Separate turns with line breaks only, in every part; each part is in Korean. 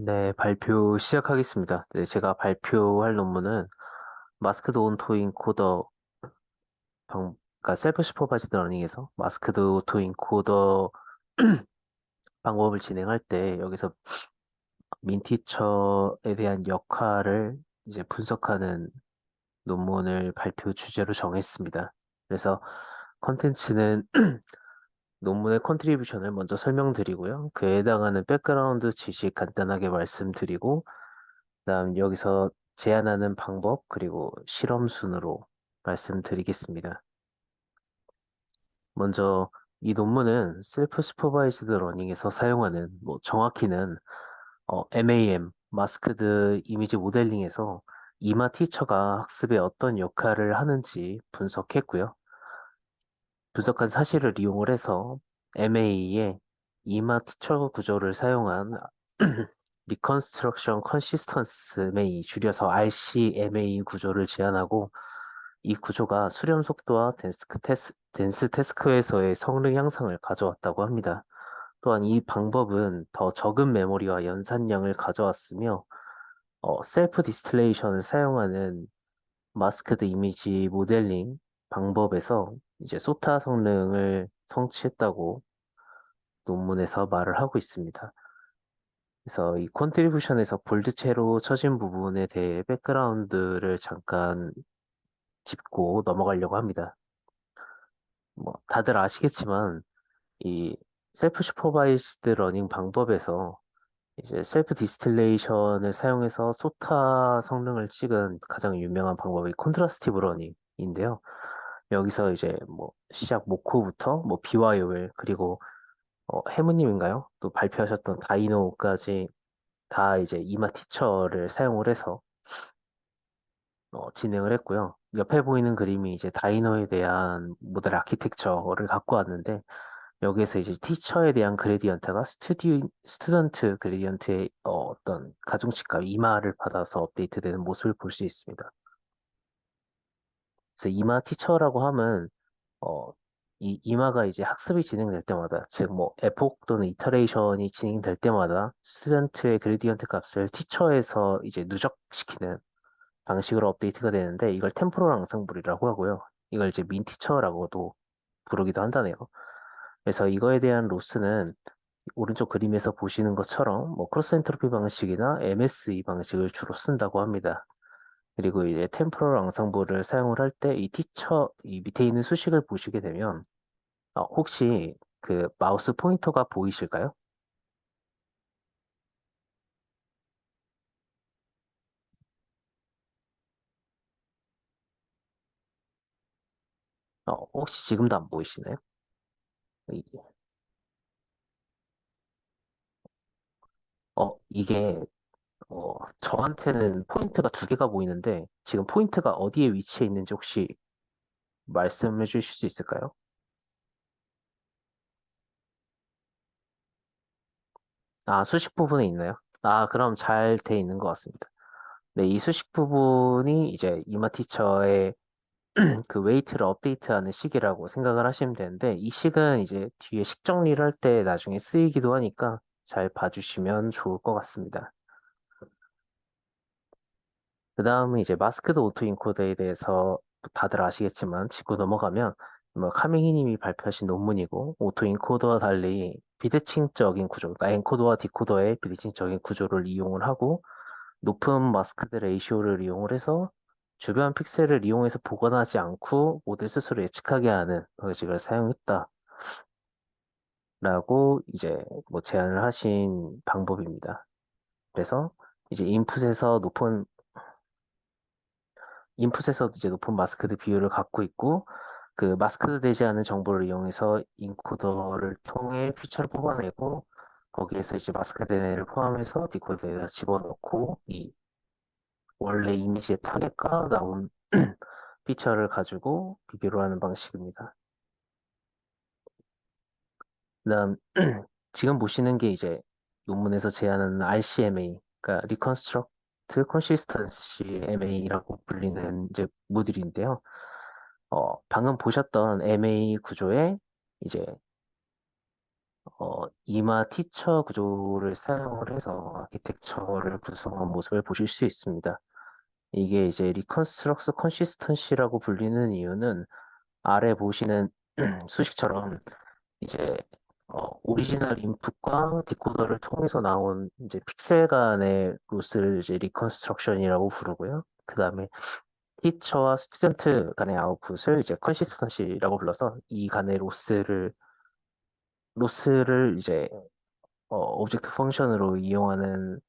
네, 발표 시작하겠습니다. 네, 제가 발표할 논문은 마스크드 오토 인코더 그러니까 셀프 슈퍼바이즈드 러닝에서 마스크드 오토 인코더 방법을 진행할 때 여기서 민티처에 대한 역할을 이제 분석하는 논문을 발표 주제로 정했습니다. 그래서 컨텐츠는 논문의 컨트리뷰션을 먼저 설명드리고요. 그에 해당하는 백그라운드 지식 간단하게 말씀드리고 그다음 여기서 제안하는 방법 그리고 실험 순으로 말씀드리겠습니다. 먼저 이 논문은 셀프 슈퍼바이즈드 러닝에서 사용하는 정확히는 MAM 마스크드 이미지 모델링에서 이마 티처가 학습에 어떤 역할을 하는지 분석했고요. 분석한 사실을 이용을 해서 MA의 이마 티처 구조를 사용한 Reconstruction Consistence MA, 줄여서 RCMA 구조를 제안하고 이 구조가 수렴 속도와 댄스 태스크에서의 성능 향상을 가져왔다고 합니다. 또한 이 방법은 더 적은 메모리와 연산량을 가져왔으며 셀프 디스틸레이션을 사용하는 마스크드 이미지 모델링 방법에서 이제 소타 성능을 성취했다고 논문에서 말을 하고 있습니다. 그래서 이 컨트리뷰션에서 볼드체로 쳐진 부분에 대해 백그라운드를 잠깐 짚고 넘어가려고 합니다. 다들 아시겠지만 이 셀프 슈퍼바이스드 러닝 방법에서 이제 셀프 디스틸레이션을 사용해서 소타 성능을 찍은 가장 유명한 방법이 콘트라스티브 러닝인데요. 여기서 이제 시작 모코부터 BYOL 그리고 해무님인가요? 또 발표하셨던 다이노까지 다 이제 이마 티처를 사용을 해서 진행을 했고요. 옆에 보이는 그림이 이제 다이노에 대한 모델 아키텍처를 갖고 왔는데 여기에서 이제 티처에 대한 그레디언트가 스튜던트 그레디언트의 어떤 가중치값 이마를 받아서 업데이트되는 모습을 볼 수 있습니다. 그래서 이마 티처라고 하면 어, 이 이마가 이제 학습이 진행될 때마다 즉 에폭 또는 이터레이션이 진행될 때마다 스튜던트의 그레디언트 값을 티처에서 이제 누적시키는 방식으로 업데이트가 되는데 이걸 템포럴 앙상블이라고 하고요. 이걸 이제 민티처라고도 부르기도 한다네요. 그래서 이거에 대한 로스는 오른쪽 그림에서 보시는 것처럼 크로스 엔트로피 방식이나 MSE 방식을 주로 쓴다고 합니다. 그리고 이제 템포럴 앙상블을 사용을 할 때 이 밑에 있는 수식을 보시게 되면 혹시 그 마우스 포인터가 보이실까요? 혹시 지금도 안 보이시나요? 이- 이게 저한테는 포인트가 두 개가 보이는데 지금 포인트가 어디에 위치해 있는지 혹시 말씀해 주실 수 있을까요? 아, 수식 부분에 있나요? 아, 그럼 잘 돼 있는 것 같습니다. 네, 이 수식 부분이 이제 이마 티처의 그 웨이트를 업데이트하는 식이라고 생각을 하시면 되는데 이 식은 이제 뒤에 식 정리를 할 때 나중에 쓰이기도 하니까 잘 봐주시면 좋을 것 같습니다. 그 다음은 이제 마스크드 오토 인코더에 대해서 다들 아시겠지만 짚고 넘어가면 카밍이 님이 발표하신 논문이고 오토 인코더와 달리 비대칭적인 구조, 그러니까 엔코더와 디코더의 비대칭적인 구조를 이용을 하고 높은 마스크드 레이쇼를 이용을 해서 주변 픽셀을 이용해서 보관하지 않고 모델 스스로 예측하게 하는 방식을 사용했다라고 이제 제안을 하신 방법입니다. 그래서 이제 인풋에서 이제 높은 마스크드 비율을 갖고 있고 그 마스크드 되지 않은 정보를 이용해서 인코더를 통해 피처를 뽑아내고 거기에서 이제 마스크드 애를 포함해서 디코더에다 집어넣고 이 원래 이미지의 타겟과 나온 피처를 가지고 비교를 하는 방식입니다. 그다음 지금 보시는 게 이제 논문에서 제안하는 RCMA, 그러니까 Reconstruct Consistency MA라고 불리는 이제 모듈인데요. 방금 보셨던 MA 구조에 이제 이마 티처 구조를 사용을 해서 아키텍처를 구성한 모습을 보실 수 있습니다. 이게 이제 리컨스트럭스 컨시스턴시라고 불리는 이유는 아래 보시는 수식처럼 이제 오리지널 인풋과 디코더를 통해서 나온 이제 픽셀 간의 로스를 이제 리컨스트럭션이라고 부르고요. 그 다음에 티처와 스튜던트 간의 아웃풋을 이제 컨시스턴시라고 불러서 이 간의 로스를 이제 오브젝트 펑션으로 이용하는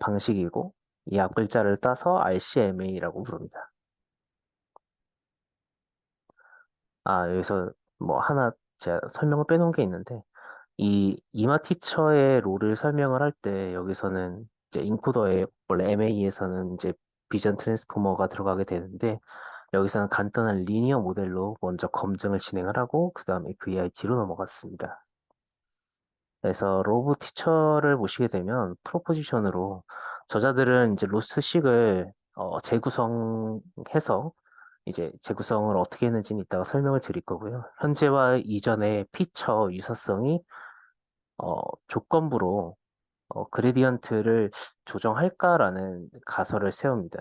방식이고 이 앞글자를 따서 RCMA라고 부릅니다. 아, 여기서 뭐 하나 제가 설명을 빼놓은 게 있는데 이 이마 티처의 롤을 설명을 할 때 여기서는 이제 인코더에 원래 MA에서는 이제 비전 트랜스포머가 들어가게 되는데 여기서는 간단한 리니어 모델로 먼저 검증을 진행을 하고 그 다음에 VIT로 넘어갔습니다. 그래서 로브 티처를 보시게 되면 프로포지션으로 저자들은 이제 로스식을 재구성해서 이제 재구성을 어떻게 했는지는 이따가 설명을 드릴 거고요. 현재와 이전의 피처 유사성이 조건부로 그레디언트를 조정할까라는 가설을 세웁니다.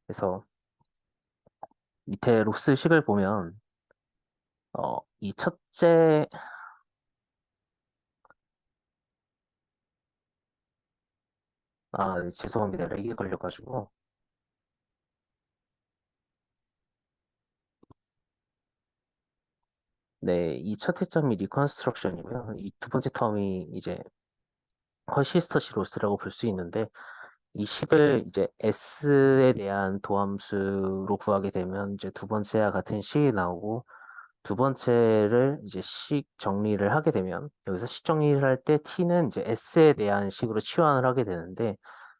그래서 밑에 로스식을 보면 이 첫째 네, 죄송합니다. 렉이 걸려가지고 네, 이 첫 회점이 리컨스트럭션이고요. 이 두 번째 텀이 이제 허시스터시 로스라고 볼 수 있는데 이 식을 이제 S에 대한 도함수로 구하게 되면 이제 두 번째와 같은 식이 나오고 두 번째를 이제 식 정리를 하게 되면 여기서 식 정리를 할 때 T는 이제 S에 대한 식으로 치환을 하게 되는데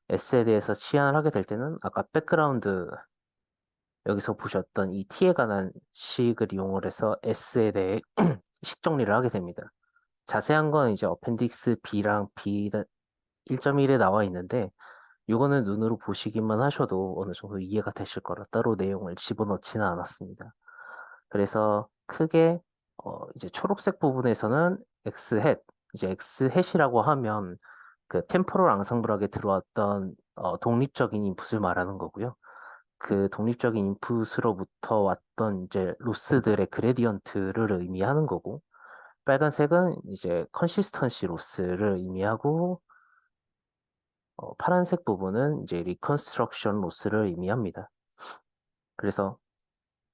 S에 대해서 치환을 하게 될 때는 아까 백그라운드 여기서 보셨던 이 T에 관한 식을 이용을 해서 S에 대해 식 정리를 하게 됩니다. 자세한 건 이제 어펜딕스 B랑 B 1.1에 나와 있는데 이거는 눈으로 보시기만 하셔도 어느 정도 이해가 되실 거라 따로 내용을 집어넣지는 않았습니다. 그래서 크게 이제 초록색 부분에서는 X 햇, 이제 X 햇이라고 하면 그 템포럴 앙상블하게 들어왔던 독립적인 인풋을 말하는 거고요. 그 독립적인 인풋으로부터 왔던 이제 로스들의 그레디언트를 의미하는 거고, 빨간색은 이제 컨시스턴시 로스를 의미하고, 파란색 부분은 이제 리컨스트럭션 로스를 의미합니다. 그래서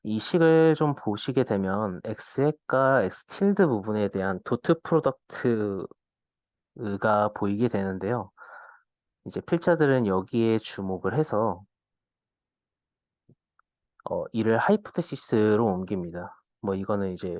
이 식을 좀 보시게 되면 X핵과 X틸드 부분에 대한 도트 프로덕트가 보이게 되는데요. 이제 필자들은 여기에 주목을 해서 이를 하이포테시스로 옮깁니다. 뭐 이거는 이제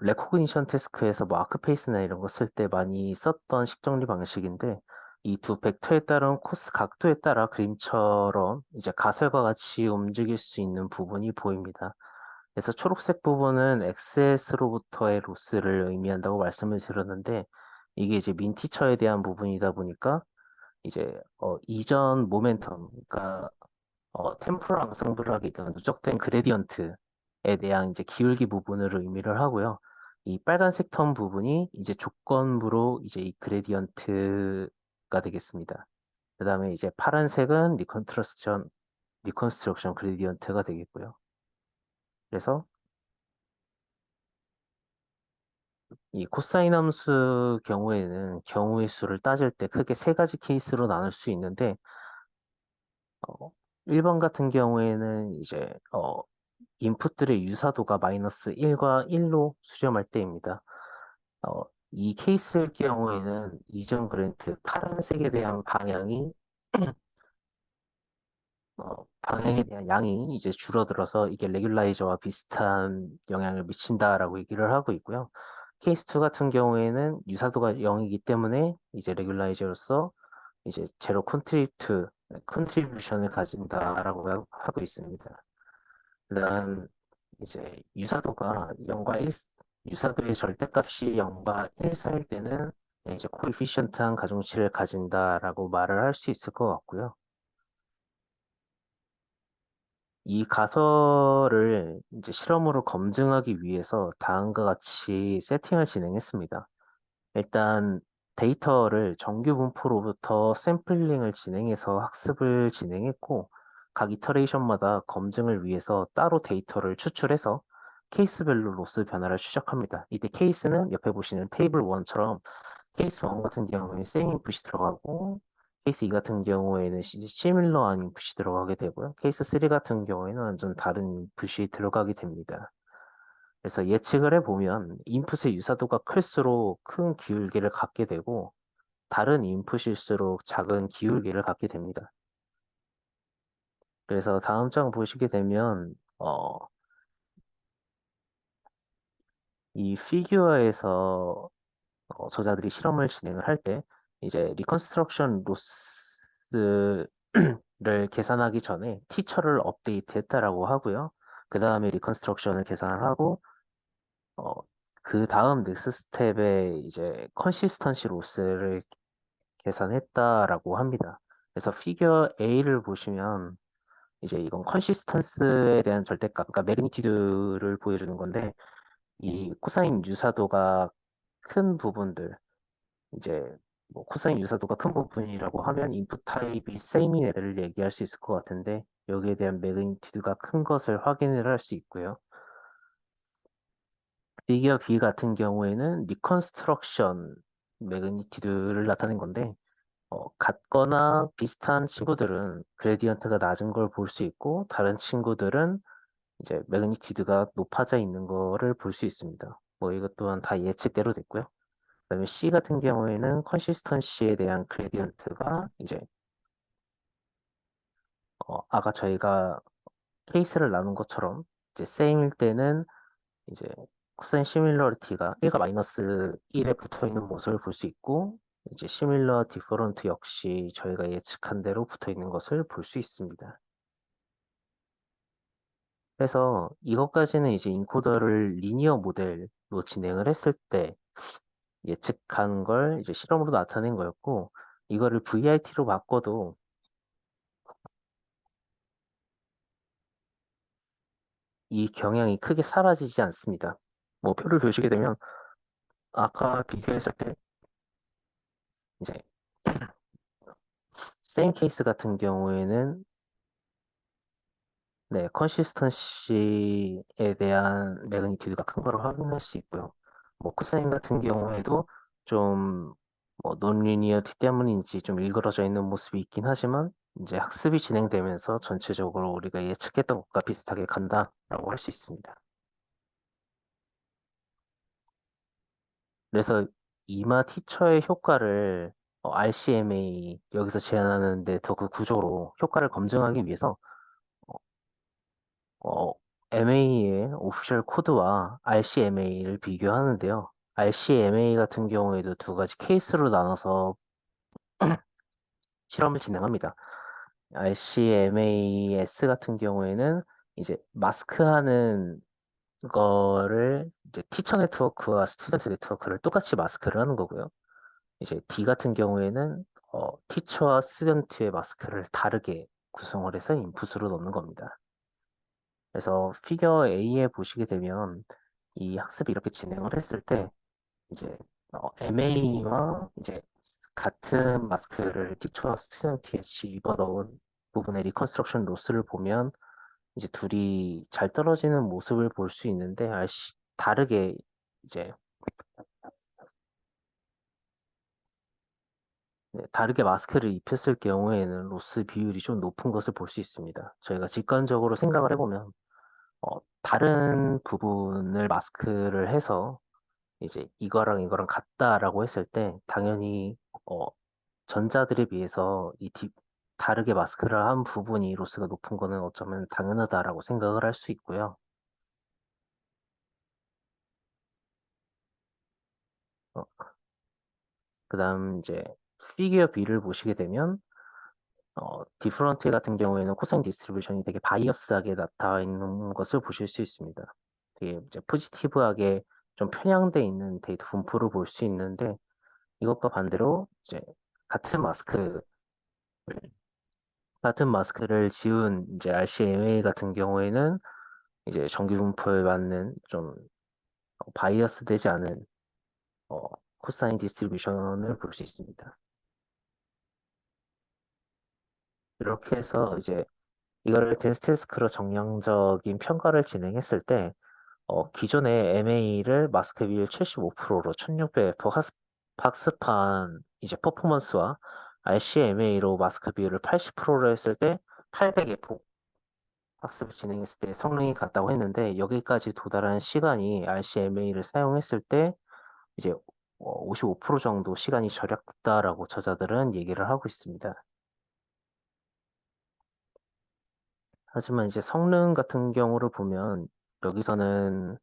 레코그니션 태스크에서 뭐 아크페이스나 이런 거 쓸 때 많이 썼던 식정리 방식인데 이 두 벡터에 따른 코스 각도에 따라 그림처럼 이제 가설과 같이 움직일 수 있는 부분이 보입니다. 그래서 초록색 부분은 XS로부터의 로스를 의미한다고 말씀을 드렸는데 이게 이제 민티처에 대한 부분이다 보니까 이제 이전 모멘텀, 그러니까 템포럴 앙상블하기가 누적된 그레디언트에 대한 이제 기울기 부분을 의미를 하고요. 이 빨간색 텀 부분이 이제 조건부로 이제 이 그레디언트가 되겠습니다. 그 다음에 이제 파란색은 리컨스트럭션 그레디언트가 되겠고요. 그래서 이 코사인 함수 경우에는 경우의 수를 따질 때 크게 세 가지 케이스로 나눌 수 있는데, 어, 1번 같은 경우에는 이제, 인풋들의 유사도가 마이너스 1과 1로 수렴할 때입니다. 어, 이 케이스의 경우에는 이전 그랜트 파란색에 대한 방향에 대한 양이 이제 줄어들어서 이게 레귤라이저와 비슷한 영향을 미친다라고 얘기를 하고 있고요. 케이스 2 같은 경우에는 유사도가 0이기 때문에 이제 레귤라이저로서 이제 제로 컨트리뷰션을 가진다라고 하고 있습니다. 그다음 이제 유사도가 0과 1, 유사도의 절대값이 0과 1 사이일 때는 이제 코에피션트한 가중치를 가진다라고 말을 할 수 있을 것 같고요. 이 가설을 이제 실험으로 검증하기 위해서 다음과 같이 세팅을 진행했습니다. 일단 데이터를 정규 분포로부터 샘플링을 진행해서 학습을 진행했고, 각 이터레이션마다 검증을 위해서 따로 데이터를 추출해서 케이스별로 로스 변화를 추적합니다. 이때 케이스는 옆에 보시는 테이블 1처럼 케이스 1 같은 경우에 세임 인풋이 들어가고, 케이스 2 같은 경우에는 시밀러한 인풋이 들어가게 되고요. 케이스 3 같은 경우에는 완전 다른 인풋이 들어가게 됩니다. 그래서 예측을 해보면 인풋의 유사도가 클수록 큰 기울기를 갖게 되고 다른 인풋일수록 작은 기울기를 갖게 됩니다. 그래서 다음 장 보시게 되면 이 피규어에서 저자들이 실험을 진행을 할 때 이제 리컨스트럭션 로스를 계산하기 전에 티처를 업데이트했다라고 하고요. 그 다음에 리컨스트럭션을 계산을 하고 어, 그 다음 넥스트 스텝에 이제 컨시스턴시 로스를 계산했다라고 합니다. 그래서 피겨 A를 보시면 이제 이건 컨시스턴스에 대한 절대값, 그러니까 매그니튜드를 보여주는 건데 이 코사인 유사도가 큰 부분들, 이제 뭐 코사인 유사도가 큰 부분이라고 하면 인풋 타입이 세임인 애들을 얘기할 수 있을 것 같은데 여기에 대한 매그니튜드가 큰 것을 확인을 할 수 있고요. 피겨 B 같은 경우에는 리컨스트럭션 매그니튜드를 나타낸 건데 같거나 비슷한 친구들은 그레디언트가 낮은 걸 볼 수 있고 다른 친구들은 이제 매그니튜드가 높아져 있는 거를 볼 수 있습니다. 뭐 이것 또한 다 예측대로 됐고요. 그다음에 C 같은 경우에는 컨시스턴시에 대한 그레디언트가 이제 아까 저희가 케이스를 나눈 것처럼 이제 세임일 때는 이제 코사인 시밀러리티가 1과 마이너스 1에 붙어 있는 모습을 볼 수 있고 이제 시밀러 디퍼런트 역시 저희가 예측한 대로 붙어 있는 것을 볼 수 있습니다. 그래서 이것까지는 이제 인코더를 리니어 모델로 진행을 했을 때 예측한 걸 이제 실험으로 나타낸 거였고 이거를 VIT로 바꿔도 이 경향이 크게 사라지지 않습니다. 뭐 표를 보시게 되면 아까 비교했을 때 이제 세임 케이스 같은 경우에는 네, 컨시스턴시에 대한 매그니튜드가 큰 거를 확인할 수 있고요. 뭐 코사인 같은 경우에도 좀 뭐 논리니어티 때문인지 좀 일그러져 있는 모습이 있긴 하지만 이제 학습이 진행되면서 전체적으로 우리가 예측했던 것과 비슷하게 간다라고 할 수 있습니다. 그래서 이마 티처의 효과를 RCMA 여기서 제안하는데 더 그 구조로 효과를 검증하기 위해서 어, MA의 오피셜 코드와 RCMA를 비교하는데요. RCMA 같은 경우에도 두 가지 케이스로 나눠서 실험을 진행합니다. RCMAS 같은 경우에는 이제 마스크하는 거를 이제 티처 네트워크와 스튜던트 네트워크를 똑같이 마스크를 하는 거고요. 이제 D 같은 경우에는 티처와 스튜던트의 마스크를 다르게 구성을 해서 인풋으로 넣는 겁니다. 그래서 피겨 A에 보시게 되면 이 학습이 이렇게 진행을 했을 때 이제 MA와 이제 같은 마스크를 티처와 스튜던트에 집어 넣은 부분의 리컨스트럭션 로스를 보면 이제 둘이 잘 떨어지는 모습을 볼 수 있는데 다르게 이제 네, 다르게 마스크를 입혔을 경우에는 로스 비율이 좀 높은 것을 볼 수 있습니다. 저희가 직관적으로 생각을 해보면 다른 부분을 마스크를 해서 이제 이거랑 이거랑 같다라고 했을 때 당연히 어, 전자들에 비해서 다르게 마스크를 한 부분이 로스가 높은 거는 어쩌면 당연하다라고 생각을 할 수 있고요. 어, 그다음 이제 피규어 B를 보시게 되면 디프런트 같은 경우에는 코사인 디스트리뷰션이 되게 바이어스하게 나타나 있는 것을 보실 수 있습니다. 되게 이제 포지티브하게 좀 편향돼 있는 데이터 분포를 볼 수 있는데 이것과 반대로 이제 같은 마스크 같은 마스크를 지운 이제 RCMA 같은 경우에는 이제 정기 분포에 맞는 좀 바이어스 되지 않은 어, 코사인 디스트리뷰션을 볼 수 있습니다. 이렇게 해서 이제 이거를 데스테스크로 정량적인 평가를 진행했을 때 기존의 MA를 마스크 비율 75%로 1600F 학습한 이제 퍼포먼스와 RCMA로 마스크 비율을 80%로 했을 때 800F 학습을 진행했을 때 성능이 같다고 했는데 여기까지 도달한 시간이 RCMA를 사용했을 때 이제 55% 정도 시간이 절약됐다라고 저자들은 얘기를 하고 있습니다. 하지만 이제 성능 같은 경우를 보면 여기서는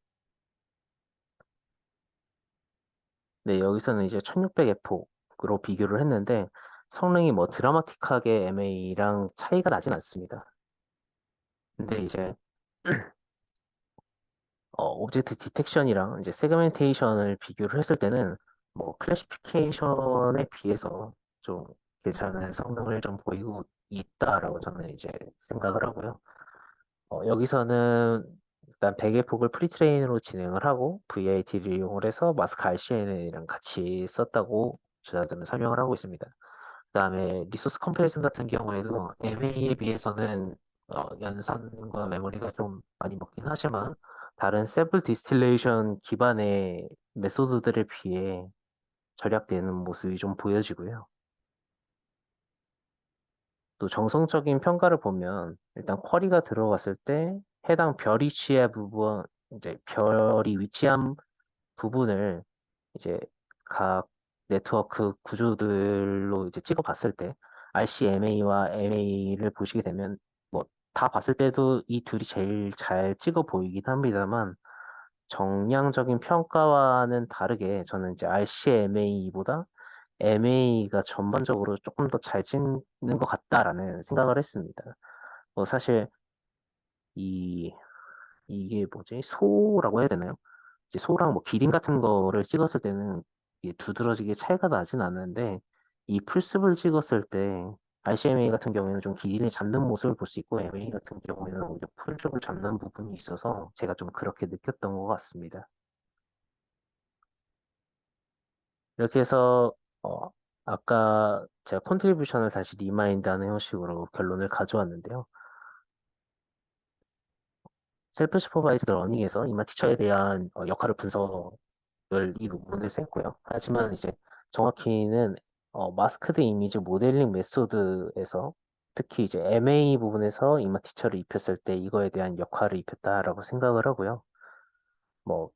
여기서는 이제 1600F로 비교를 했는데 성능이 뭐 드라마틱하게 MA랑 차이가 나진 않습니다. 근데 이제 오브젝트 디텍션이랑 이제 세그멘테이션을 비교를 했을 때는 뭐 클래시피케이션에 비해서 좀 괜찮은 성능을 좀 보이고 있다라고 저는 이제 생각을 하고요. 여기서는 일단 100의 폭을 프리트레인으로 진행을 하고 VIT를 이용을 해서 마스크 RCN이랑 같이 썼다고 저자들은 설명을 하고 있습니다. 그다음에 리소스 컴패리슨 같은 경우에도 MA에 비해서는 연산과 메모리가 좀 많이 먹긴 하지만 다른 세블 디스틸레이션 기반의 메소드들에 비해 절약되는 모습이 좀 보여지고요. 또 정성적인 평가를 보면 일단 쿼리가 들어갔을 때 해당 별이 취해 부분 이제 별이 위치한 부분을 이제 각 네트워크 구조들로 이제 찍어봤을 때 RCMA와 MA를 보시게 되면 뭐 다 봤을 때도 이 둘이 제일 잘 찍어 보이긴 합니다만 정량적인 평가와는 다르게 저는 이제 RCMA보다 MA가 전반적으로 조금 더 잘 찍는 것 같다라는 생각을 했습니다. 사실 이 이게 뭐지? 소라고 해야 되나요? 이제 소랑 뭐 기린 같은 거를 찍었을 때는 이게 두드러지게 차이가 나진 않는데 이 풀숲을 찍었을 때 RCMA 같은 경우에는 좀 기린을 잡는 모습을 볼 수 있고 MA 같은 경우에는 오히려 풀숲을 잡는 부분이 있어서 제가 좀 그렇게 느꼈던 것 같습니다. 이렇게 해서 어, 아까 제가 컨트리뷰션을 다시 리마인드하는 형식으로 결론을 가져왔는데요. 셀프 슈퍼바이즈드 러닝에서 이마 티처에 대한 역할을 분석을 이 논문에서 했고요. 하지만 이제 정확히는 마스크드 이미지 모델링 메소드에서 특히 이제 MA 부분에서 이마 티처를 입혔을 때 이거에 대한 역할을 입혔다라고 생각을 하고요. 뭐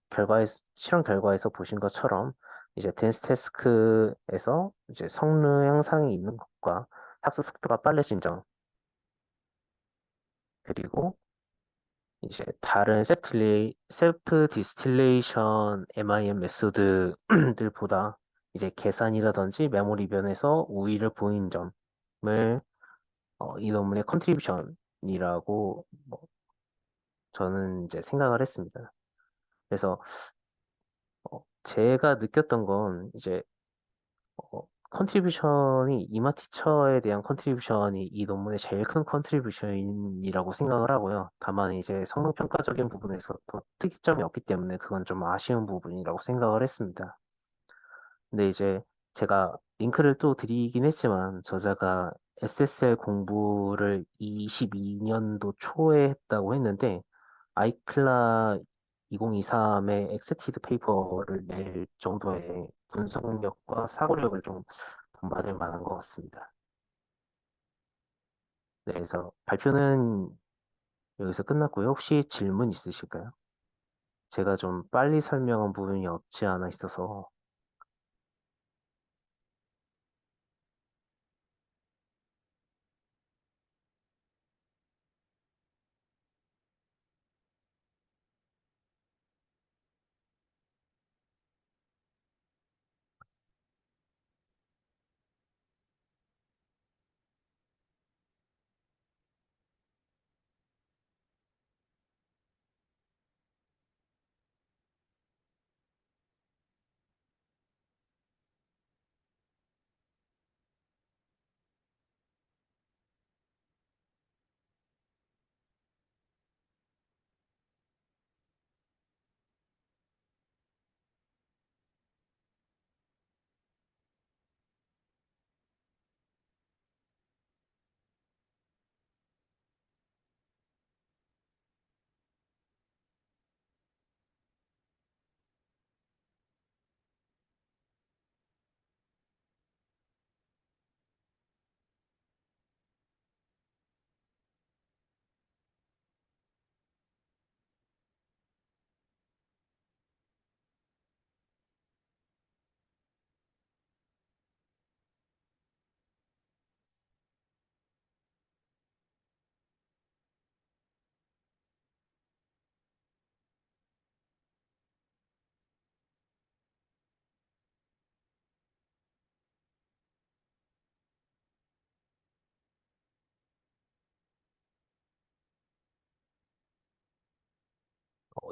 실험 결과에서 보신 것처럼 이제 댄스 태스크에서 이제 성능 향상이 있는 것과 학습 속도가 빨라진 점 그리고 이제 다른 셀프 디스틸레이션 MIM 메소드들보다 이제 계산이라든지 메모리 변에서 우위를 보인 점을 이 논문의 컨트리뷰션이라고 저는 이제 생각을 했습니다. 그래서 제가 느꼈던 건 이제 컨트리뷰션이 이마 티처에 대한 컨트리뷰션이 이 논문의 제일 큰 컨트리뷰션이라고 생각을 하고요. 다만 이제 성능 평가적인 부분에서 또 특이점이 없기 때문에 그건 좀 아쉬운 부분이라고 생각을 했습니다. 근데 이제 제가 링크를 또 드리긴 했지만 저자가 SSL 공부를 22년도 초에 했다고 했는데 아이클라 2023의 엑스티드 페이퍼를 낼 정도의 분석력과 사고력을 좀 본받을 만한 것 같습니다. 네, 그래서 발표는 여기서 끝났고요. 혹시 질문 있으실까요? 제가 좀 빨리 설명한 부분이 없지 않아 있어서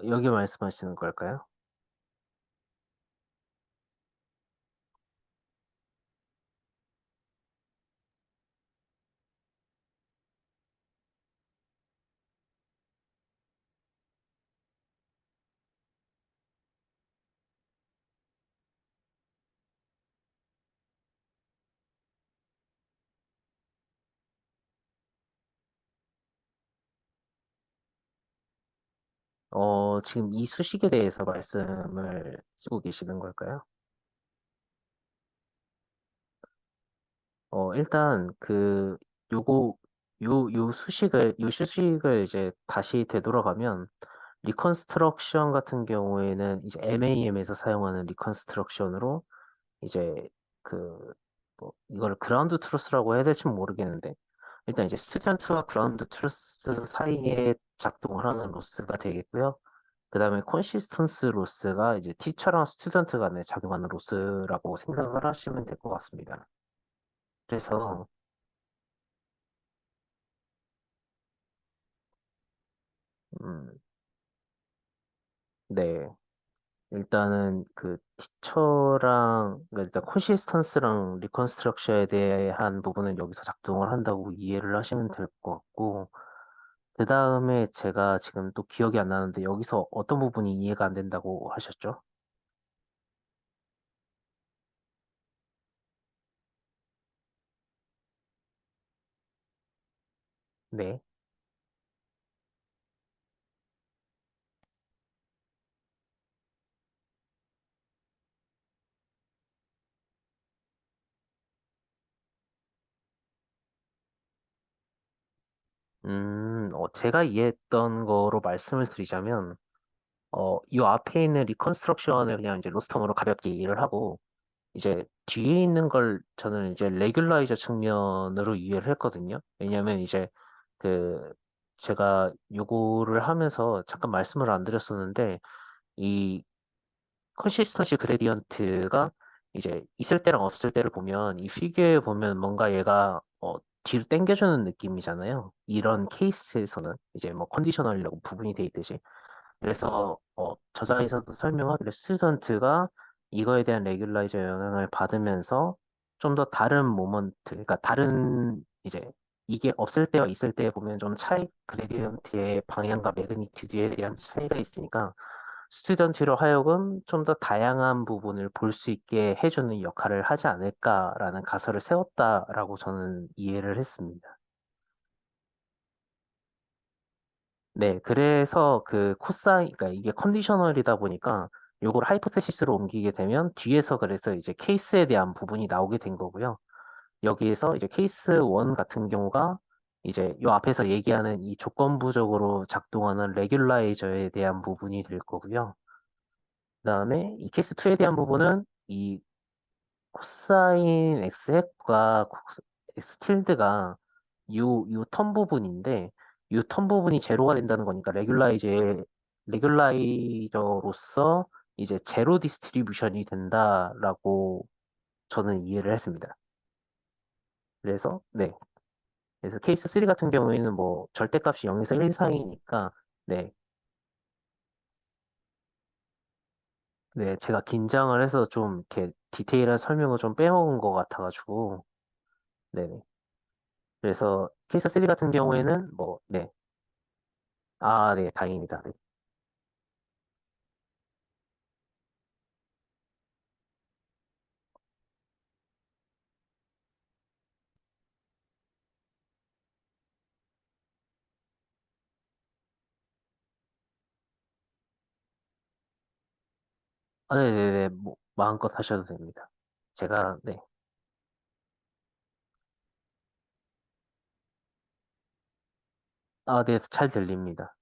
여기 말씀하시는 걸까요? 지금 이 수식에 대해서 말씀을 쓰고 계시는 걸까요? 일단 요거 요 수식을 이제 다시 되돌아가면 리컨스트럭션 같은 경우에는 이제 MAM에서 사용하는 리컨스트럭션으로 이제 그 뭐 이걸 그라운드 트루스라고 해야 될지 모르겠는데 일단 이제 스튜던트와 그라운드 트루스 사이에 작동을 하는 로스가 되겠고요. 그다음에 컨시스턴스 로스가 이제 티처랑 스튜던트 간에 작용하는 로스라고 생각을 하시면 될 것 같습니다. 그래서 음, 네. 일단은 티처랑 그러니까 일단 콘시스턴스랑 리컨스트럭션에 대한 부분은 여기서 작동을 한다고 이해를 하시면 될 것 같고 그 다음에 제가 지금 또 기억이 안 나는데 여기서 어떤 부분이 이해가 안 된다고 하셨죠? 네. 제가 이해했던 거로 말씀을 드리자면 이 앞에 있는 리컨스트럭션을 그냥 이제 로스텀으로 가볍게 이해를 하고 이제 뒤에 있는 걸 저는 이제 레귤라이저 측면으로 이해를 했거든요. 왜냐면 이제 그 제가 요거를 하면서 잠깐 말씀을 안 드렸었는데 이 컨시스턴시 그레디언트가 이제 있을 때랑 없을 때를 보면 이 피규어에 보면 뭔가 얘가 뒤로 당겨주는 느낌이잖아요. 이런 케이스에서는 이제 뭐 컨디셔널이라고 부분이 돼 있듯이 그래서 저자에서도 설명하기를 스튜던트가 이거에 대한 레귤라이저 영향을 받으면서 좀 더 다른 모먼트, 그러니까 다른 이제 이게 없을 때와 있을 때 보면 좀 차이, 그레디언트의 방향과 매그니튜드에 대한 차이가 있으니까 스튜던트로 하여금 좀 더 다양한 부분을 볼 수 있게 해주는 역할을 하지 않을까라는 가설을 세웠다라고 저는 이해를 했습니다. 네, 그래서 그러니까 이게 컨디셔널이다 보니까 요걸 하이포테시스로 옮기게 되면 뒤에서 그래서 이제 케이스에 대한 부분이 나오게 된 거고요. 여기에서 이제 케이스 1 같은 경우가 이제 요 앞에서 얘기하는 이 조건부적으로 작동하는 레귤라이저에 대한 부분이 될 거고요. 그다음에 이 케이스 2에 대한 부분은 이 코사인 x과 x tilde가 요 텀 부분인데 요 텀 부분이 제로가 된다는 거니까 레귤라이저로서 이제 제로 디스트리뷰션이 된다라고 저는 이해를 했습니다. 그래서 네. 그래서 케이스 3 같은 경우에는 뭐 절대값이 0에서 1 사이니까 네. 네, 제가 긴장을 해서 좀 이렇게 디테일한 설명을 좀 빼먹은 것 같아가지고 네. 그래서 케이스 3 같은 경우에는 뭐 네. 아, 네, 다행입니다. 네. 아, 네네네. 뭐, 마음껏 하셔도 됩니다. 네. 아, 네, 잘 들립니다.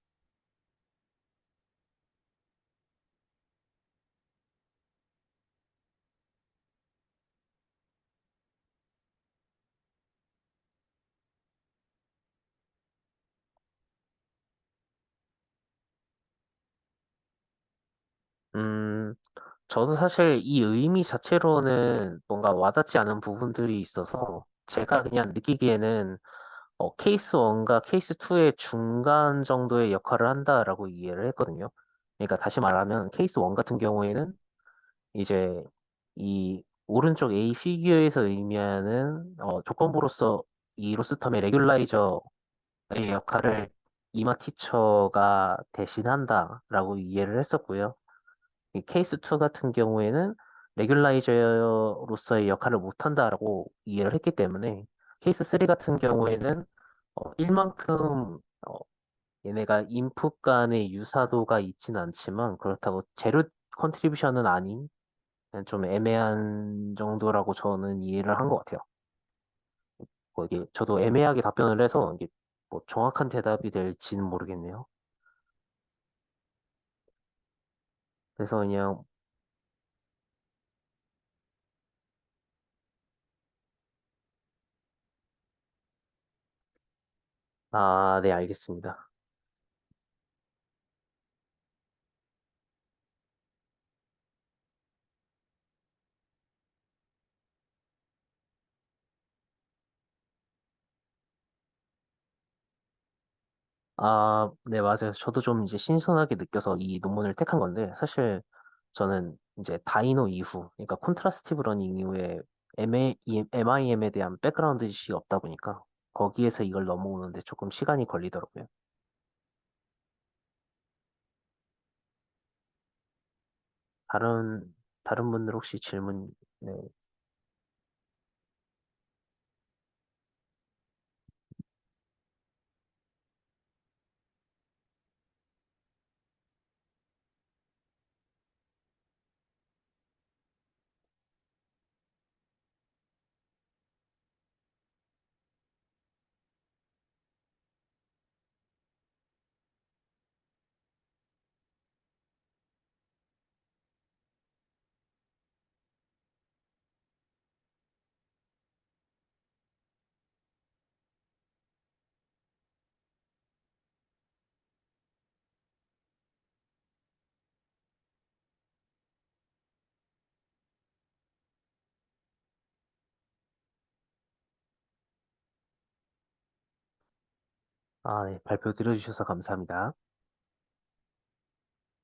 음, 저도 사실 이 의미 자체로는 뭔가 와닿지 않은 부분들이 있어서 제가 그냥 느끼기에는 케이스 1과 케이스 2의 중간 정도의 역할을 한다라고 이해를 했거든요. 그러니까 다시 말하면 케이스 1 같은 경우에는 이제 이 오른쪽 A 피규어에서 의미하는 조건부로서 이 로스텀의 레귤라이저의 역할을 이마 티처가 대신한다라고 이해를 했었고요. 이 케이스 2 같은 경우에는 레귤라이저로서의 역할을 못한다라고 이해를 했기 때문에 케이스 3 같은 경우에는 일만큼 얘네가 인풋 간의 유사도가 있진 않지만 그렇다고 제로 컨트리뷰션은 아닌 그냥 좀 애매한 정도라고 저는 이해를 한 것 같아요. 이게 저도 애매하게 답변을 해서 이게 뭐 정확한 대답이 될지는 모르겠네요. 그래서 그냥 네, 알겠습니다. 네, 맞아요. 저도 좀 이제 신선하게 느껴서 이 논문을 택한 건데, 사실 저는 이제 다이노 이후, 그러니까 콘트라스티브 러닝 이후에 MIM에 대한 백그라운드 지식이 없다 보니까 거기에서 이걸 넘어오는데 조금 시간이 걸리더라고요. 다른, 다른 분들 혹시 질문, 네. 네, 발표 들어주셔서 감사합니다.